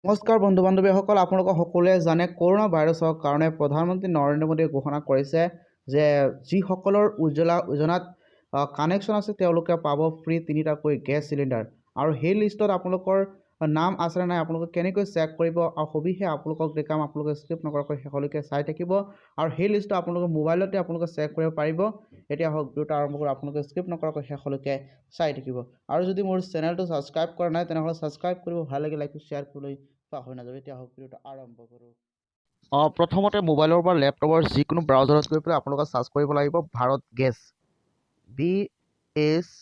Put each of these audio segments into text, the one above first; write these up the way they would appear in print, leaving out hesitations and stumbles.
নমস্কাৰ বন্ধু বান্ধৱীসকল, আপোনালোক সকলোৱে জানে কৰোনা ভাইৰাছৰ কাৰণে প্ৰধানমন্ত্ৰী নৰেন্দ্ৰ মোদীয়ে ঘোষণা কৰিছে যে যিসকলৰ উজ্জ্বলা যোজনাত কানেকশ্যন আছে তেওঁলোকে পাব ফ্ৰী 3টাকৈ গেছ চিলিণ্ডাৰ। আৰু সেই লিষ্টত আপোনালোকৰ নাম আছে নাই আপোনালোকে কেনেকৈ চেক কৰিব আৰু সবিশেষ আপোনালোকক দেখাম। আপোনালোকে স্কিপ নকৰাকৈ শেষলৈকে চাই থাকিব আৰু সেই লিষ্টটো আপোনালোকে মোবাইলতে আপোনালোকে চেক কৰিব পাৰিব। এতিয়া হওক ভিডিঅ'টো আৰম্ভ কৰি আপোনালোকে স্কিপ নকৰাকৈ শেষলৈকে চাই থাকিব। আৰু যদি মোৰ চেনেলটো ছাবস্ক্ৰাইব কৰা নাই তেনেহ'লে ছাবস্ক্ৰাইব কৰিব, ভাল লাগে লাইক শ্বেয়াৰ কৰিবলৈ পাহৰি নাযাব। এতিয়া হওক ভিডিঅ'টো আৰম্ভ কৰোঁ। প্ৰথমতে মোবাইলৰ বা লেপটপৰ যিকোনো ব্ৰাউজাৰত গৈ পেলাই আপোনালোকে চাৰ্চ কৰিব লাগিব ভাৰত গেছ, BHARAT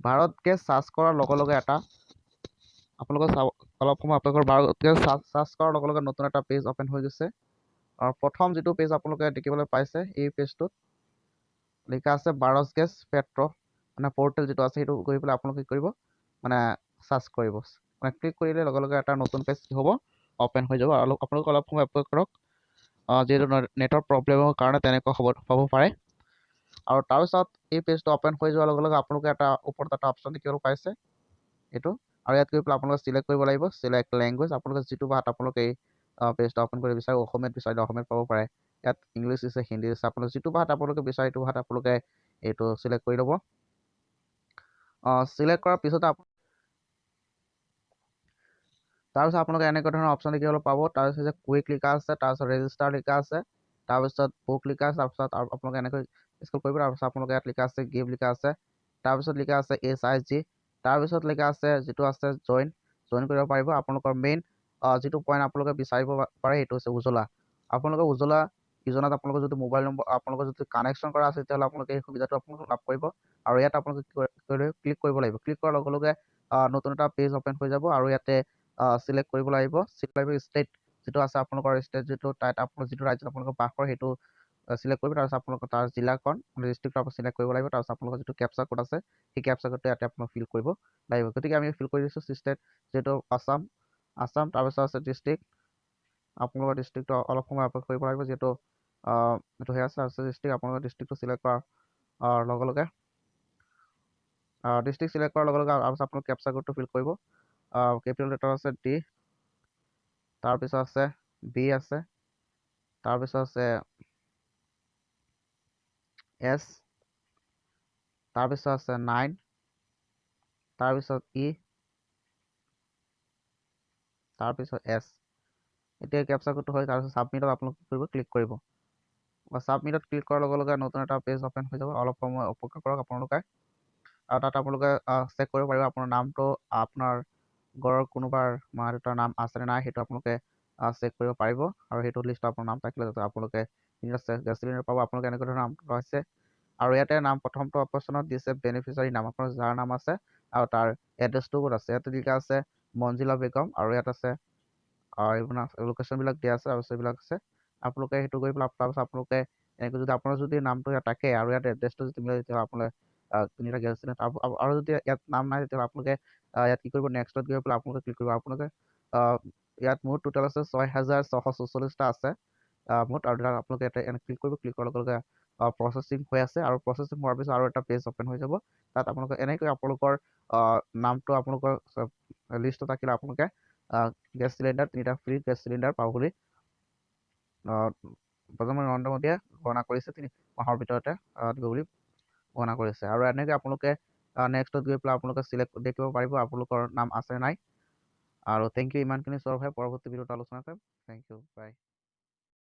ভাৰত গেছ চাৰ্চ কৰাৰ লগে লগে এটা আপোনালোকৰ অলপ সময় আপোনালোকৰ ভাৰত গেছ চাৰ্চ কৰাৰ লগে লগে নতুন এটা পেজ অ'পেন হৈ গৈছে। আৰু প্ৰথম যিটো পেজ আপোনালোকে দেখিবলৈ পাইছে এই পেজটোত লিখা আছে ভাৰত গেছ পেট্ৰ মানে পৰ্টেল যিটো আছে সেইটো গৈ পেলাই আপোনালোকে কি কৰিব মানে চাৰ্চ কৰিব, মানে ক্লিক কৰিলে লগে লগে এটা নতুন পেজ কি হ'ব অ'পেন হৈ যাব। আৰু আপোনালোকে অলপ সময় অপেক্ষা কৰক, যিহেতু নেটৰ প্ৰব্লেমৰ কাৰণে তেনেকুৱা হ'ব পাৰে। আৰু তাৰপিছত এই পেজটো অ'পেন হৈ যোৱাৰ লগে লগে আপোনালোকে এটা ওপৰত এটা অপশ্যন দেখিবলৈ পাইছে এইটো, আৰু ইয়াত গৈ পেলাই আপোনালোকে চিলেক্ট কৰিব লাগিব চিলেক্ট লেংগুৱেজ। আপোনালোকে যিটো ভাষাত আপোনালোকে এই পেজটো অ'পেন কৰিব বিচাৰে, অসমীয়াত বিচাৰিলে অসমীয়াত পাব পাৰে, ইয়াত ইংলিছ আছে, হিন্দী আছে, আপোনালোকে যিটো ভাষাত আপোনালোকে বিচাৰে সেইটো ভাষাত আপোনালোকে এইটো চিলেক্ট কৰি ল'ব। চিলেক্ট কৰাৰ পিছতে তাৰপিছত আপোনালোকে এনেকুৱা ধৰণৰ অপশ্যন দেখিবলৈ পাব। তাৰপিছত যে কুইক লিখা আছে, তাৰপিছত ৰেজিষ্টাৰ লিখা আছে, তাৰপিছত বুক লিখা আছে, তাৰপিছত আপোনালোকে এনেকৈ স্ক্ৰল কৰিব। তাৰপিছত আপোনালোকে ইয়াত লিখা আছে গিভ লিখা আছে, তাৰপিছত লিখা আছে SIG, তাৰপিছত লিখা আছে যিটো আছে জইন কৰিব পাৰিব। আপোনালোকৰ মেইন যিটো পইণ্ট আপোনালোকে বিচাৰিব পাৰে সেইটো হৈছে উজ্জ্বলা। আপোনালোকে উজ্জ্বলা যোজনাত আপোনালোকৰ যদি মোবাইল নম্বৰ আপোনালোকৰ যদি কানেকশ্যন কৰা আছে তেতিয়াহ'লে আপোনালোকে এই সুবিধাটো আপোনালোকে লাভ কৰিব। আৰু ইয়াত আপোনালোকে ক্লিক কৰিব লাগিব। ক্লিক কৰাৰ লগে লগে নতুন এটা পেজ অ'পেন হৈ যাব আৰু ইয়াতে চিলেক্ট কৰিব লাগিব ষ্টেট যিটো আছে আপোনালোকৰ ষ্টেট যিটো ঠাইত আপোনালোক যিটো ৰাজ্যত আপোনালোকে বাস কৰে সেইটো চিলেক্ট কৰিব। তাৰপিছত আপোনালোকৰ তাৰ জিলাখন ডিষ্ট্ৰিক্টটো আপুনি চিলেক্ট কৰিব লাগিব। তাৰপিছত আপোনালোকৰ যিটো কেপচা কোড আছে সেই কেপচা কোডটো ইয়াতে আপোনালোক ফিল কৰিব লাগিব। গতিকে আমি ফিল কৰি দিছোঁ ষ্টেট যিহেতু আছাম, তাৰপিছত আছে ডিষ্ট্ৰিক্ট, আপোনালোকৰ ডিষ্ট্ৰিক্টটো অলপ সময় অপেক্ষা কৰিব লাগিব যিহেতু এইটো হৈ আছে। ডিষ্ট্ৰিক্ট আপোনালোকৰ ডিষ্ট্ৰিক্টটো চিলেক্ট কৰাৰ লগে লগে ডিষ্ট্ৰিক্ট চিলেক্ট কৰাৰ লগে লগে তাৰপিছত আপোনালোক কেপচা কোডটো ফিল কৰিব। কেপিটেল লেটাৰ আছে D, তাৰপিছত আছে B আছে, তাৰপিছত আছে S, তাৰপিছত আছে 9, তাৰপিছত E, তাৰপিছত S। এতিয়া কেপচা কোডটো হয়, তাৰপিছত ছাবমিটত আপোনালোকে কৰিব ক্লিক কৰিব। ছাবমিটত ক্লিক কৰাৰ লগে লগে নতুন এটা পেজ অ'পেন হৈ যাব। অলপ সময় অপেক্ষা কৰক আপোনালোকে, আৰু তাত আপোনালোকে চেক কৰিব পাৰিব আপোনাৰ নামটো, আপোনাৰ ঘৰৰ কোনোবাৰ মা দেউতাৰ নাম আছেনে নাই সেইটো আপোনালোকে চেক কৰিব পাৰিব। আৰু সেইটো লিষ্টত আপোনাৰ নাম থাকিলে যাতে আপোনালোকে গেছ চিলিণ্ডাৰ পাব। আপোনালোকে এনেকুৱা ধৰণৰ নাম হৈছে আৰু ইয়াতে নাম প্ৰথমটো অপশ্যনত দিছে বেনিফিচিয়াৰী নাম, আপোনাৰ যাৰ নাম আছে আৰু তাৰ এড্ৰেছটো ক'ত আছে। ইয়াতে লিখা আছে মঞ্জিলা বেগম আৰু ইয়াত আছে এইবিলাক লোকেশ্যনবিলাক দিয়া আছে আৰু সেইবিলাক আছে। আপোনালোকে সেইটো কৰি পেলাই তাৰপিছত আপোনালোকে এনেকৈ যদি আপোনাৰ যদি নামটো ইয়াত থাকে আৰু ইয়াত এড্ৰেছটো যদি মিলে তেতিয়াহ'লে আপোনালোকে 3টা গেছ চিলিণ্ডাৰ। আৰু যদি ইয়াত নাম নাই তেতিয়াহ'লে আপোনালোকে ইয়াত কি কৰিব নেক্সটত গৈ পেলাই আপোনালোকে ক্লিক কৰিব। আপোনালোকে ইয়াত মোৰ টোটেল আছে 6,644টা আছে মুঠ, আৰু আপোনালোকে ইয়াতে ক্লিক কৰিব। ক্লিক কৰাৰ লগে লগে প্ৰচেছিং হৈ আছে আৰু প্ৰচেছিং হোৱাৰ পিছত আৰু এটা পেজ অ'পেন হৈ যাব। তাত আপোনালোকে এনেকৈ আপোনালোকৰ নামটো আপোনালোকৰ লিষ্টত থাকিলে আপোনালোকে গেছ চিলিণ্ডাৰ 3টা ফ্ৰী গেছ চিলিণ্ডাৰ পাব বুলি প্ৰধানমন্ত্ৰী নৰেন্দ্ৰ মোদীয়ে ঘোষণা কৰিছে। 3 মাহৰ ভিতৰতে দিব বুলি ঘোষণা কৰিছে। আৰু এনেকৈ আপোনালোকে নেক্সটত গৈ পেলাই আপোনালোকে চিলেক্ট দেখিব পাৰিব আপোনালোকৰ নাম আছে নাই। আৰু থেংক ইউ, ইমানখিনি চোৱাৰ বাবে পৰৱৰ্তী ভিডিঅ'ত আলোচনা কৰিম। থেংক ইউ, বাই।